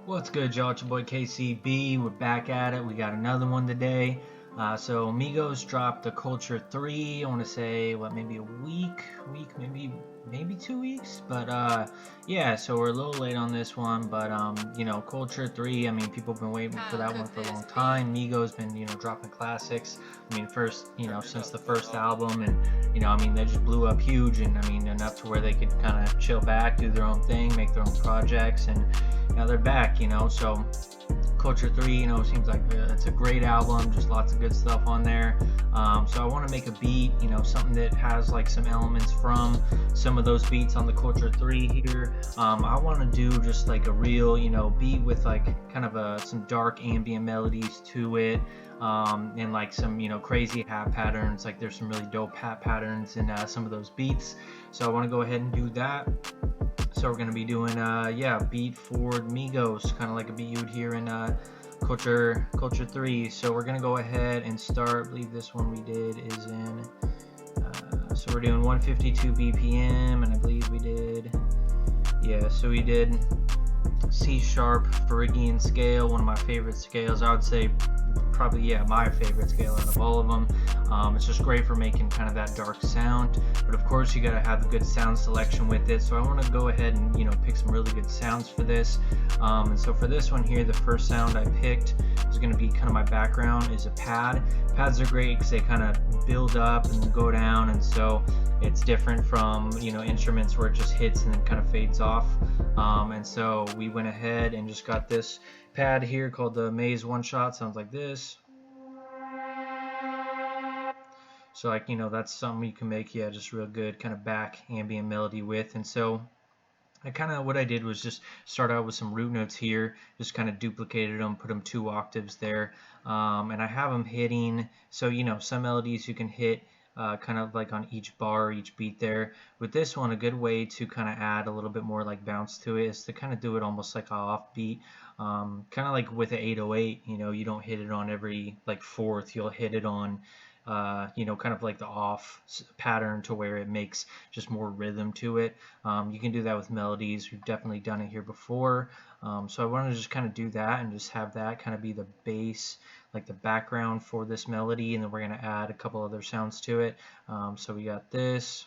What's good, y'all? It's your boy KCB. We're back at it. We got another one today. So Migos dropped the Culture 3. I want to say maybe a week, maybe 2 weeks. But yeah, so we're a little late on this one. But Culture 3. I mean, people have been waiting for that one for a long time. Migos been dropping classics. I mean, since the first album, and they just blew up huge, and I mean enough to where they could kind of chill back, do their own thing, make their own projects, and now they're back. So Culture 3, seems like it's a great album, just lots of good stuff on there. So I want to make a beat, something that has like some elements from some of those beats on the Culture 3 here. I want to do just like a real, beat with like kind of some dark ambient melodies to it. And like some crazy hat patterns. Like there's some really dope hat patterns in some of those beats, so I want to go ahead and do that. So we're gonna be doing beat for Migos, kind of like a beat you would hear in Culture 3. So we're gonna go ahead and start. I believe this one we did is in so we're doing 152 BPM, and I believe we did so we did C sharp Phrygian scale, one of my favorite scales. I would say probably my favorite scale out of all of them. It's just great for making kind of that dark sound, but of course you got to have a good sound selection with it. So I want to go ahead and pick some really good sounds for this. And so for this one here, the first sound I picked is going to be kind of my background is a pad. Pads are great because they kind of build up and go down, and so it's different from instruments where it just hits and then kind of fades off. And so we went ahead and just got this pad here called the Maze One Shot. Sounds like this. So like that's something you can make just real good kind of back ambient melody with. And so what I did was just start out with some root notes here, just kind of duplicated them, put them 2 octaves there, and I have them hitting. So some melodies you can hit kind of like on each bar, each beat there. With this one, a good way to kind of add a little bit more like bounce to it is to kind of do it almost like an offbeat, kind of like with an 808. You don't hit it on every like fourth, you'll hit it on kind of like the off pattern to where it makes just more rhythm to it. You can do that with melodies. We've definitely done it here before. So I want to just kind of do that and just have that kind of be the bass, like the background for this melody, and then we're going to add a couple other sounds to it. So we got this.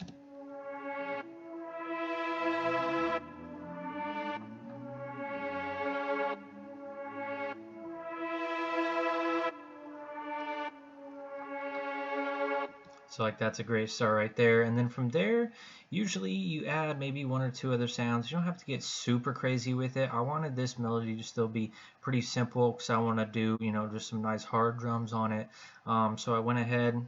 So like that's a great start right there. And then from there, usually you add maybe 1 or 2 other sounds. You don't have to get super crazy with it. I wanted this melody to still be pretty simple because I want to do, just some nice hard drums on it. So I went ahead,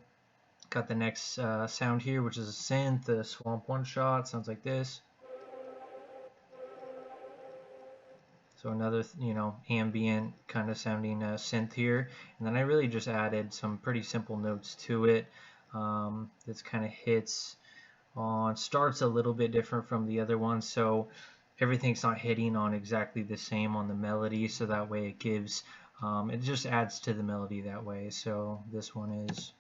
got the next sound here, which is a synth, the Swamp One Shot. Sounds like this. So another, ambient kind of sounding synth here. And then I really just added some pretty simple notes to it. This kind of hits on, starts a little bit different from the other one, so everything's not hitting on exactly the same on the melody, so that way it gives, it just adds to the melody that way. So this one is.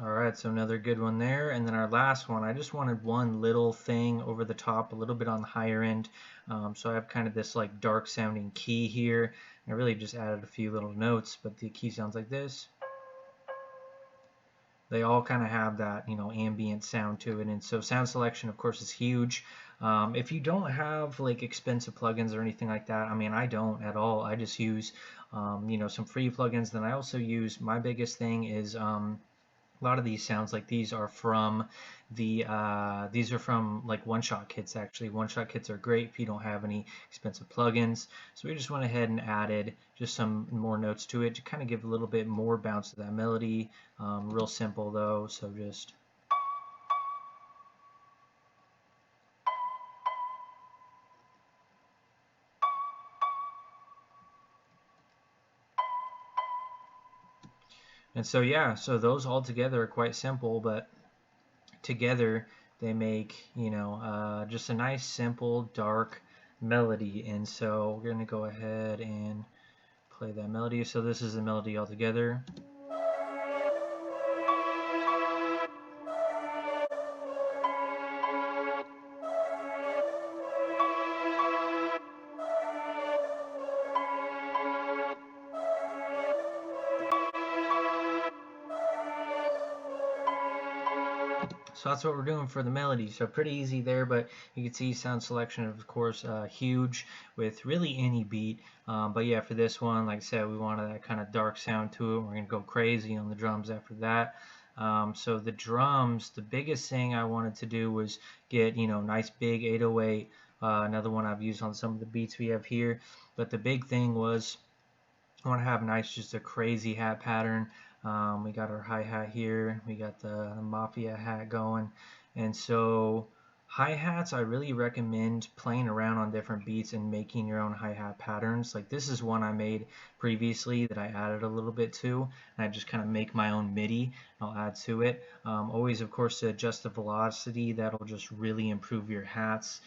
Alright, so another good one there. And then our last one, I just wanted one little thing over the top, a little bit on the higher end. So I have kind of this like dark sounding key here. I really just added a few little notes, but the key sounds like this. They all kind of have that ambient sound to it, and so sound selection of course is huge. If you don't have like expensive plugins or anything like that, I mean I don't at all, I just use some free plugins. Then I also use, my biggest thing is a lot of these sounds like these are from like one-shot kits. Actually, one-shot kits are great if you don't have any expensive plugins. So we just went ahead and added just some more notes to it to kind of give a little bit more bounce to that melody. Real simple though, so just. And so so those all together are quite simple, but together they make just a nice simple dark melody. And so we're going to go ahead and play that melody. So this is the melody all together. So that's what we're doing for the melody. So pretty easy there, but you can see sound selection, of course, huge with really any beat. But yeah, for this one, like I said, we wanted that kind of dark sound to it. We're going to go crazy on the drums after that. So the drums, the biggest thing I wanted to do was get, nice big 808. Another one I've used on some of the beats we have here. But the big thing was I want to have nice, just a crazy hat pattern. We got our hi-hat here. We got the Mafia hat going. And so hi-hats, I really recommend playing around on different beats and making your own hi-hat patterns. Like this is one I made previously that I added a little bit to. And I just kind of make my own MIDI. I'll add to it. Always, of course, to adjust the velocity. That'll just really improve your hats.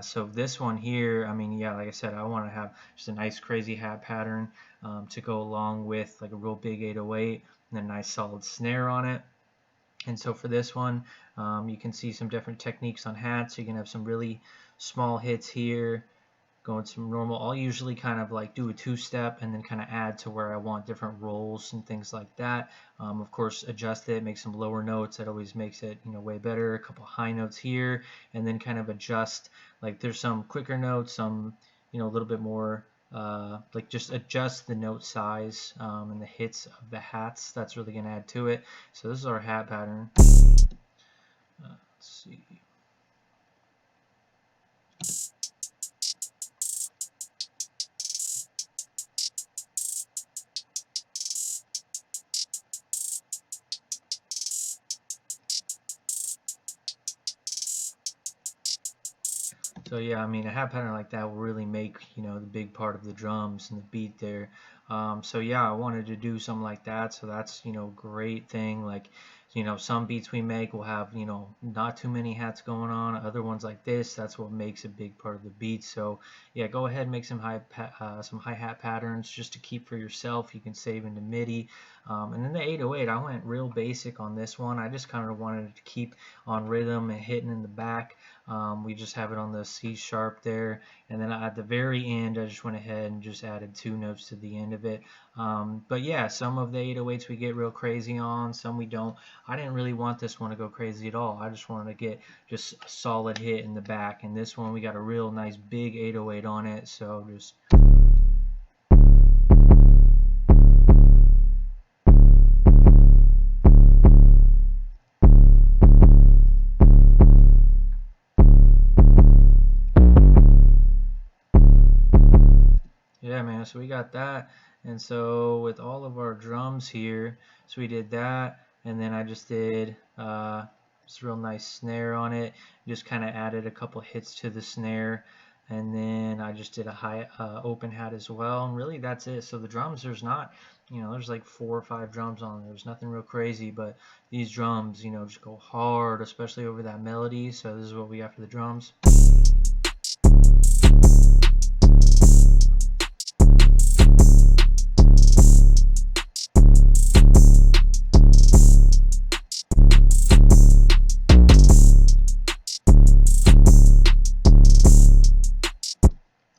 So this one here, I mean, yeah, like I said, I want to have just a nice crazy hat pattern to go along with like a real big 808 and a nice solid snare on it. And so for this one, you can see some different techniques on hats. You can have some really small hits here, going some normal. I'll usually kind of like do a two-step and then kind of add to where I want different rolls and things like that. Of course, adjust it, make some lower notes. That always makes it, way better. A couple high notes here, and then kind of adjust. Like there's some quicker notes, some, a little bit more. Like just adjust the note size and the hits of the hats. That's really going to add to it. So this is our hat pattern. Let's see. So yeah, I mean, a hat pattern like that will really make, the big part of the drums and the beat there. So yeah, I wanted to do something like that. So that's, great thing. Like, some beats we make will have, not too many hats going on. Other ones like this, that's what makes a big part of the beat. So yeah, go ahead and make some hi-hat patterns just to keep for yourself. You can save into MIDI. And then the 808, I went real basic on this one. I just kind of wanted to keep on rhythm and hitting in the back. We just have it on the C sharp there, and then at the very end I just went ahead and just added 2 notes to the end of it. But yeah, some of the 808s we get real crazy on, some we don't. I didn't really want this one to go crazy at all. I just wanted to get just a solid hit in the back, and this one we got a real nice big 808 on it, so just yeah, man, so we got that. And so with all of our drums here, so we did that, and then I just did this real nice snare on it. Just kind of added a couple hits to the snare, and then I just did a high open hat as well. And really that's it. So the drums, there's not, there's like 4 or 5 drums on there. There's nothing real crazy, but these drums, just go hard, especially over that melody. So this is what we got for the drums.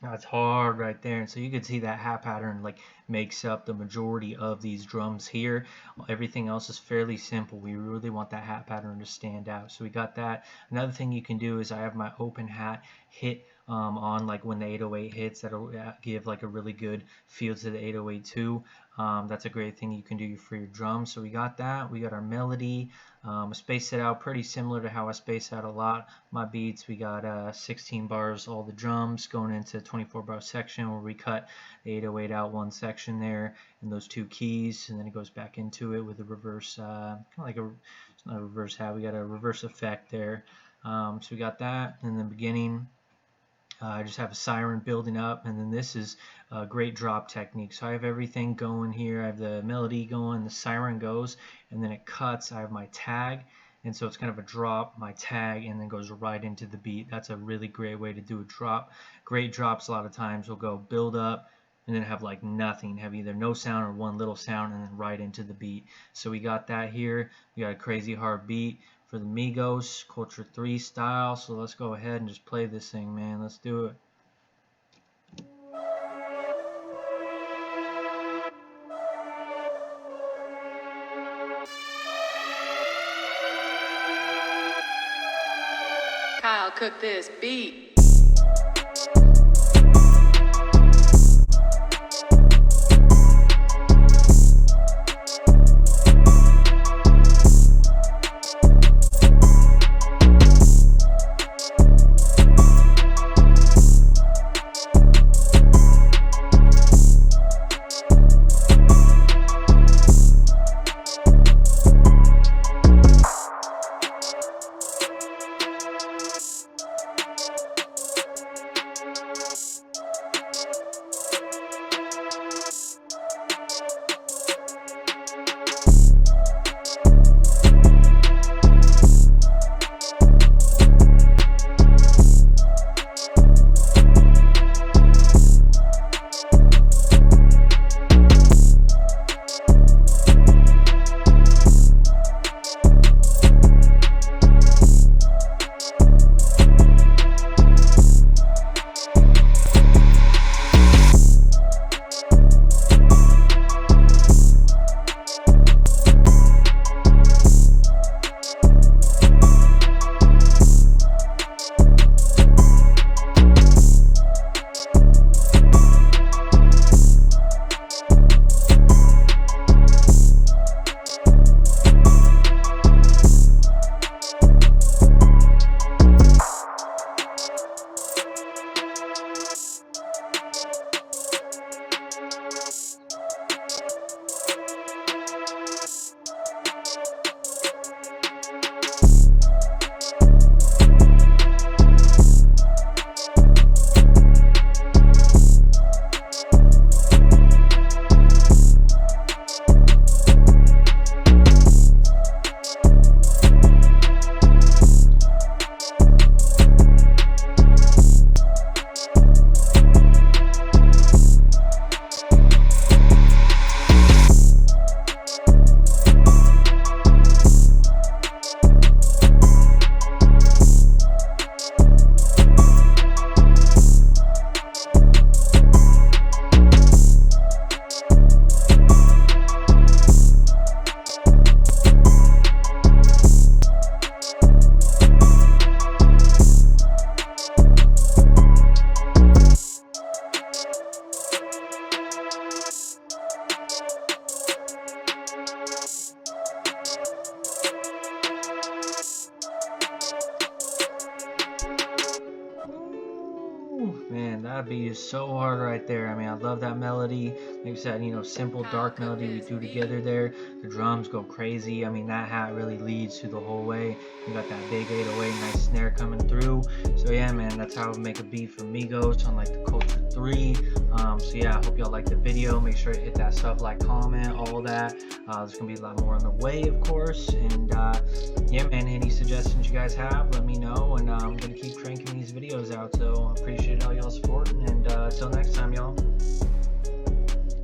That's hard right there. And so you can see that hat pattern like makes up the majority of these drums here. Everything else is fairly simple. We really want that hat pattern to stand out. So we got that. Another thing you can do is I have my open hat hit on like when the 808 hits. That'll give like a really good feel to the 808 too. That's a great thing you can do for your drums. So we got that. We got our melody. Space it out pretty similar to how I space out a lot my beats. We got 16 bars, all the drums going into 24 bar section where we cut the 808 out one section there and those 2 keys, and then it goes back into it with a reverse, kind of like it's not a reverse hat, we got a reverse effect there. So we got that in the beginning. I just have a siren building up, and then this is a great drop technique. So I have everything going here. I have the melody going, the siren goes, and then it cuts. I have my tag, and so it's kind of a drop, my tag, and then goes right into the beat. That's a really great way to do a drop. Great drops a lot of times will go build up, and then have like nothing, have either no sound or one little sound, and then right into the beat. So we got that here. We got a crazy hard beat for the Migos, Culture 3 style. So let's go ahead and just play this thing, man. Let's do it. Kyle, cook this beat. Man, that beat is so hard right there. I mean, I love that melody. Like I said, you know, simple, dark melody we do together there. The drums go crazy. I mean, that hat really leads through the whole way. You got that big 808, nice snare coming through. So yeah, man, that's how we make a beat for Migos on like the Culture 3. So yeah, I hope y'all like the video. Make sure to hit that sub, like, comment, all that. There's gonna be a lot more on the way, of course. And yeah, man, any suggestions you guys have, let me know. And I'm gonna keep cranking these videos out. So I appreciate all y'all supporting. And until next time, y'all.